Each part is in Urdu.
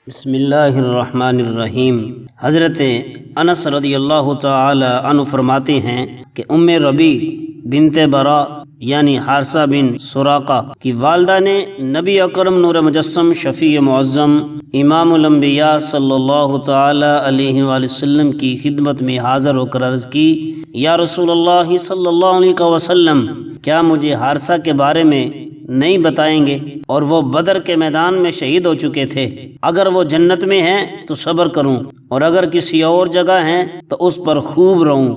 بسم اللہ الرحمن الرحیم۔ حضرت انس رضی اللہ تعالی عنہ فرماتے ہیں کہ ام ربیع بنت برا یعنی حارثہ بن سراقہ کی والدہ نے نبی اکرم نور مجسم شفیع معظم امام الانبیاء صلی اللہ تعالی علیہ وآلہ وسلم کی خدمت میں حاضر ہو کر عرض کی، یا رسول اللہ صلی اللہ علیہ وسلم، کیا مجھے حارثہ کے بارے میں نہیں بتائیں گے؟ اور وہ بدر کے میدان میں شہید ہو چکے تھے، اگر وہ جنت میں ہیں تو صبر کروں، اور اگر کسی اور جگہ ہیں تو اس پر خوب رہوں۔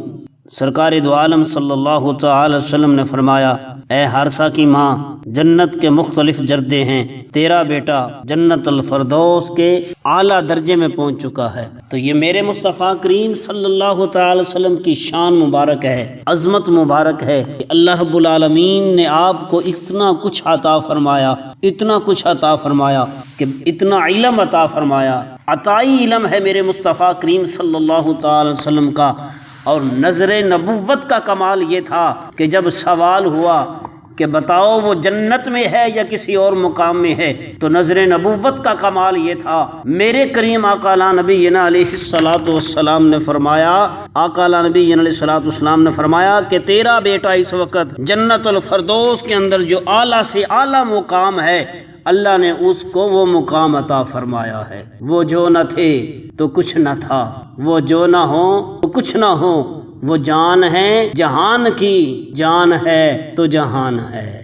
سرکار دو عالم صلی اللہ تعالی وسلم نے فرمایا، اے حارثہ کی ماں، جنت کے مختلف جردے ہیں، تیرا بیٹا جنت الفردوس کے اعلیٰ درجے میں پہنچ چکا ہے۔ تو یہ میرے مصطفیٰ کریم صلی اللہ تعالی وسلم کی شان مبارک ہے، عظمت مبارک ہے کہ اللہ رب العالمین نے آپ کو اتنا کچھ عطا فرمایا، اتنا کچھ عطا فرمایا کہ اتنا علم عطا فرمایا۔ عطائی علم ہے میرے مصطفیٰ کریم صلی اللہ تعالی وسلم کا۔ اور نظر نبوت کا کمال یہ تھا کہ جب سوال ہوا کہ بتاؤ وہ جنت میں ہے یا کسی اور مقام میں ہے، تو نظر نبوت کا کمال یہ تھا، میرے کریم آقا اعلیٰ نبینا علیہ الصلوۃ والسلام نے فرمایا، آقا اعلیٰ نبینا علیہ الصلوۃ والسلام نے فرمایا کہ تیرا بیٹا اس وقت جنت الفردوس کے اندر جو اعلیٰ سے اعلیٰ مقام ہے، اللہ نے اس کو وہ مقام عطا فرمایا ہے۔ وہ جو نہ تھے تو کچھ نہ تھا، وہ جو نہ ہو تو کچھ نہ ہو، وہ جان ہے جہان کی، جان ہے تو جہان ہے۔